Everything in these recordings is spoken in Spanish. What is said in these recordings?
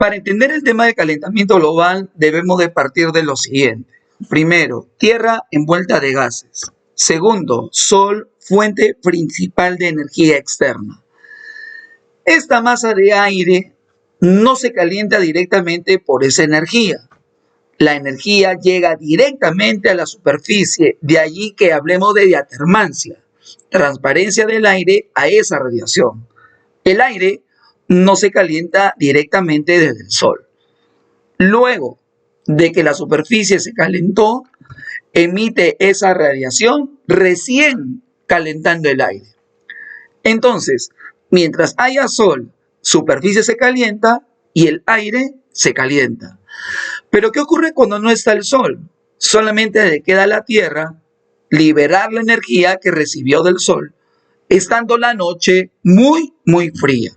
Para entender el tema del calentamiento global debemos de partir de lo siguiente. Primero, Tierra envuelta de gases. Segundo, Sol, fuente principal de energía externa. Esta masa de aire no se calienta directamente por esa energía. La energía llega directamente a la superficie, de allí que hablemos de diatermancia, transparencia del aire a esa radiación. El aire no se calienta directamente desde el Sol. Luego de que la superficie se calentó, emite esa radiación recién calentando el aire. Entonces, mientras haya Sol, superficie se calienta y el aire se calienta. Pero ¿qué ocurre cuando no está el Sol? Solamente le queda a la Tierra liberar la energía que recibió del Sol, estando la noche muy fría.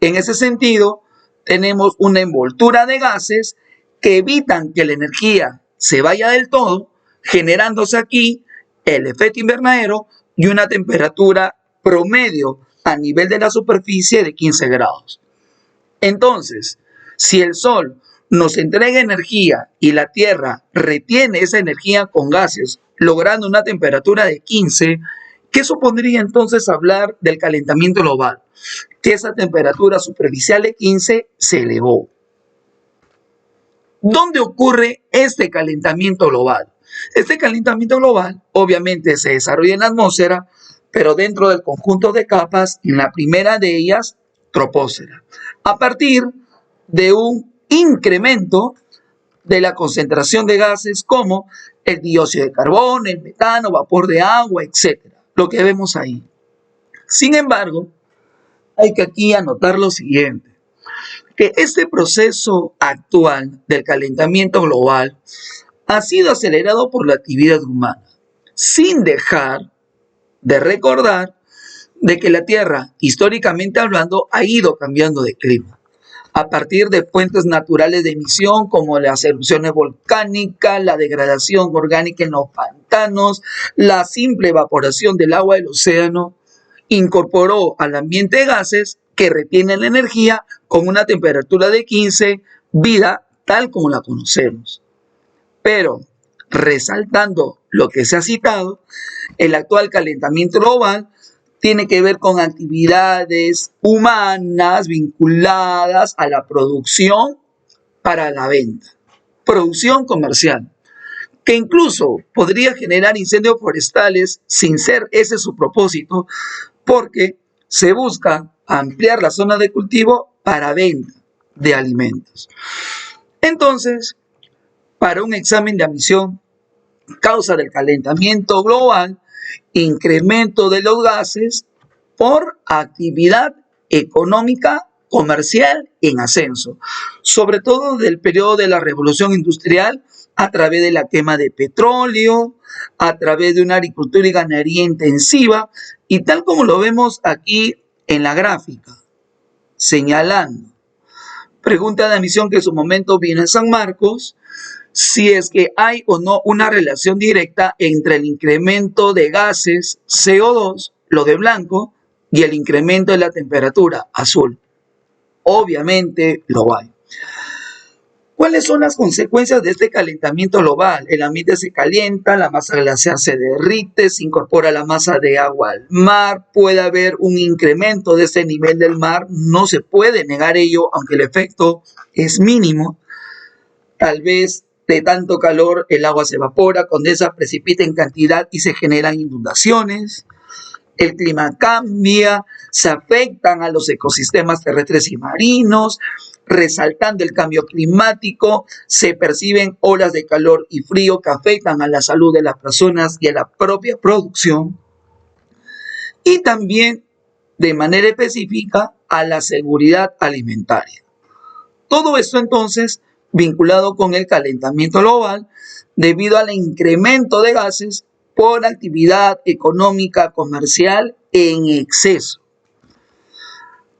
En ese sentido, tenemos una envoltura de gases que evitan que la energía se vaya del todo, generándose aquí el efecto invernadero y una temperatura promedio a nivel de la superficie de 15 grados. Entonces, si el Sol nos entrega energía y la Tierra retiene esa energía con gases, logrando una temperatura de 15, ¿qué supondría entonces hablar del calentamiento global? Que esa temperatura superficial de 15 se elevó. ¿Dónde ocurre este calentamiento global? Este calentamiento global obviamente se desarrolla en la atmósfera, pero dentro del conjunto de capas, en la primera de ellas, troposfera, a partir de un incremento de la concentración de gases como el dióxido de carbono, el metano, vapor de agua, etc. Lo que vemos ahí. Sin embargo, hay que aquí anotar lo siguiente, que este proceso actual del calentamiento global ha sido acelerado por la actividad humana, sin dejar de recordar de que la Tierra, históricamente hablando, ha ido cambiando de clima a partir de fuentes naturales de emisión como las erupciones volcánicas, la degradación orgánica en los pantanos, la simple evaporación del agua del océano, incorporó al ambiente gases que retienen la energía con una temperatura de 15, vida tal como la conocemos. Pero, resaltando lo que se ha citado, el actual calentamiento global tiene que ver con actividades humanas vinculadas a la producción para la venta, producción comercial, que incluso podría generar incendios forestales sin ser ese su propósito, porque se busca ampliar la zona de cultivo para venta de alimentos. Entonces, para un examen de admisión, causa del calentamiento global, incremento de los gases por actividad económica comercial en ascenso, sobre todo del periodo de la revolución industrial, a través de la quema de petróleo, a través de una agricultura y ganadería intensiva, y tal como lo vemos aquí en la gráfica, señalando, pregunta de admisión que en su momento viene en San Marcos, si es que hay o no una relación directa entre el incremento de gases CO2, lo de blanco, y el incremento de la temperatura, azul. Obviamente lo hay. ¿Cuáles son las consecuencias de este calentamiento global? El ambiente se calienta, la masa glaciar se derrite, se incorpora la masa de agua al mar, puede haber un incremento de este nivel del mar, no se puede negar ello, aunque el efecto es mínimo. Tal vez de tanto calor el agua se evapora, condensa, precipita en cantidad y se generan inundaciones. El clima cambia, se afectan a los ecosistemas terrestres y marinos, resaltando el cambio climático, se perciben olas de calor y frío que afectan a la salud de las personas y a la propia producción. Y también, de manera específica, a la seguridad alimentaria. Todo esto entonces vinculado con el calentamiento global debido al incremento de gases por actividad económica comercial en exceso.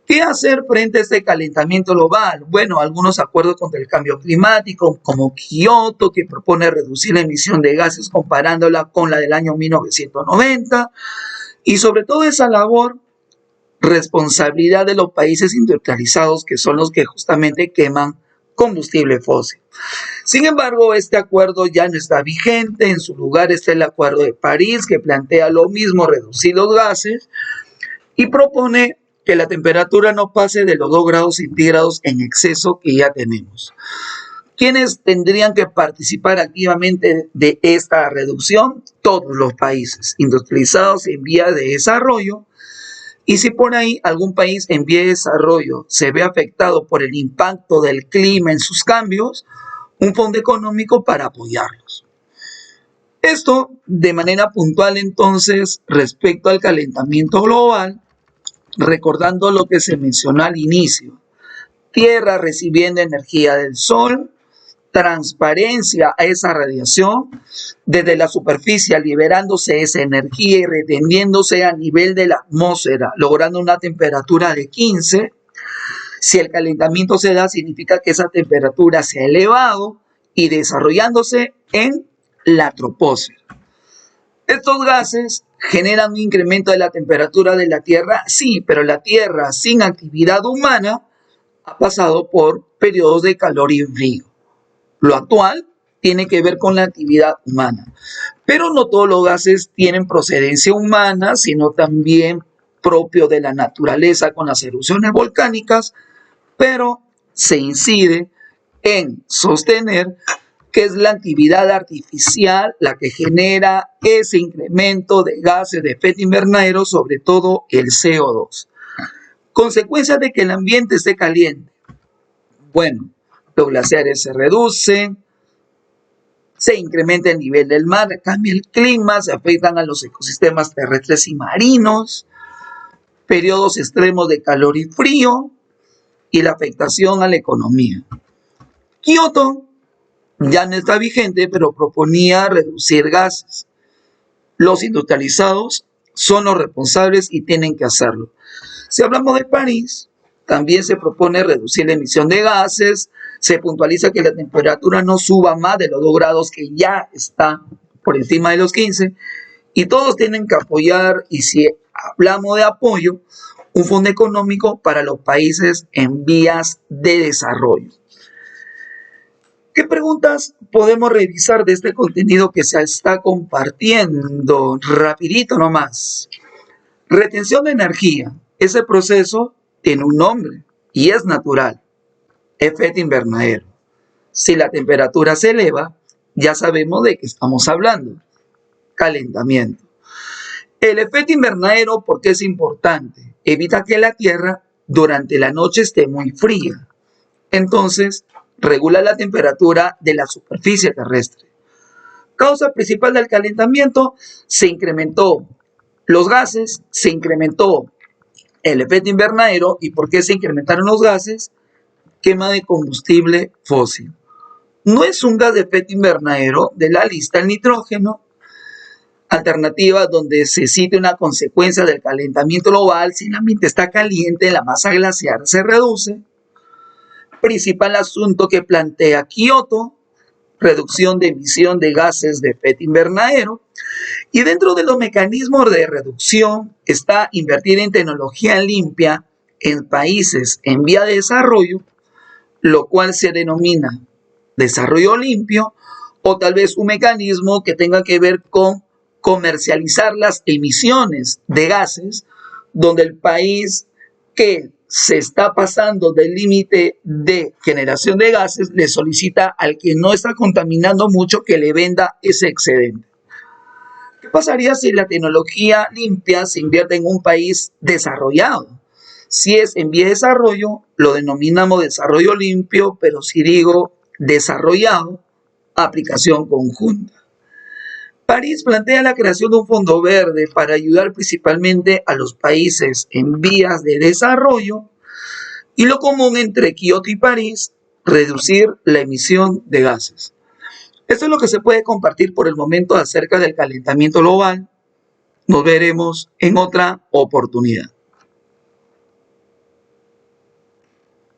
¿Qué hacer frente a este calentamiento global? Bueno, algunos acuerdos contra el cambio climático, como Kioto, que propone reducir la emisión de gases comparándola con la del año 1990, y sobre todo esa labor responsabilidad de los países industrializados, que son los que justamente queman combustible fósil. Sin embargo, este acuerdo ya no está vigente. En su lugar está el Acuerdo de París, que plantea lo mismo, reducir los gases, y propone que la temperatura no pase de los 2 grados centígrados en exceso que ya tenemos. ¿Quiénes tendrían que participar activamente de esta reducción? Todos los países industrializados en vía de desarrollo. Y si por ahí algún país en vía de desarrollo se ve afectado por el impacto del clima en sus cambios, un fondo económico para apoyarlos. Esto de manera puntual entonces respecto al calentamiento global, recordando lo que se mencionó al inicio. Tierra recibiendo energía del sol, transparencia a esa radiación, desde la superficie liberándose esa energía y reteniéndose a nivel de la atmósfera, logrando una temperatura de 15. Si el calentamiento se da, significa que esa temperatura se ha elevado y desarrollándose en la troposfera. Estos gases generan un incremento de la temperatura de la Tierra, sí, pero la Tierra sin actividad humana ha pasado por periodos de calor y frío. Lo actual tiene que ver con la actividad humana, pero no todos los gases tienen procedencia humana, sino también propio de la naturaleza con las erupciones volcánicas, pero se incide en sostener que es la actividad artificial la que genera ese incremento de gases de efecto invernadero, sobre todo el CO2. Consecuencia de que el ambiente esté caliente. Bueno, los glaciares se reducen, se incrementa el nivel del mar, cambia el clima, se afectan a los ecosistemas terrestres y marinos, periodos extremos de calor y frío y la afectación a la economía. Kioto ya no está vigente, pero proponía reducir gases. Los industrializados son los responsables y tienen que hacerlo. Si hablamos de París, también se propone reducir la emisión de gases, se puntualiza que la temperatura no suba más de los 2 grados, que ya está por encima de los 15, y todos tienen que apoyar, y si hablamos de apoyo, un fondo económico para los países en vías de desarrollo. ¿Qué preguntas podemos revisar de este contenido que se está compartiendo? Rapidito nomás. Retención de energía. Ese proceso tiene un nombre y es natural. Efecto invernadero. Si la temperatura se eleva, ya sabemos de qué estamos hablando. Calentamiento. El efecto invernadero, ¿por qué es importante? Evita que la Tierra durante la noche esté muy fría. Entonces, regula la temperatura de la superficie terrestre. Causa principal del calentamiento: se incrementó los gases, se incrementó el efecto invernadero. ¿Y por qué se incrementaron los gases? Quema de combustible fósil. No es un gas de efecto invernadero de la lista el nitrógeno. Alternativa donde se cite una consecuencia del calentamiento global: si el ambiente está caliente, la masa glaciar se reduce. Principal asunto que plantea Kioto: reducción de emisión de gases de efecto invernadero. Y dentro de los mecanismos de reducción está invertir en tecnología limpia en países en vía de desarrollo, lo cual se denomina desarrollo limpio, o tal vez un mecanismo que tenga que ver con comercializar las emisiones de gases, donde el país que se está pasando del límite de generación de gases le solicita al que no está contaminando mucho que le venda ese excedente. ¿Qué pasaría si la tecnología limpia se invierte en un país desarrollado? Si es en vía de desarrollo, lo denominamos desarrollo limpio, pero si digo desarrollado, aplicación conjunta. París plantea la creación de un fondo verde para ayudar principalmente a los países en vías de desarrollo, y lo común entre Kioto y París: reducir la emisión de gases. Esto es lo que se puede compartir por el momento acerca del calentamiento global. Nos veremos en otra oportunidad.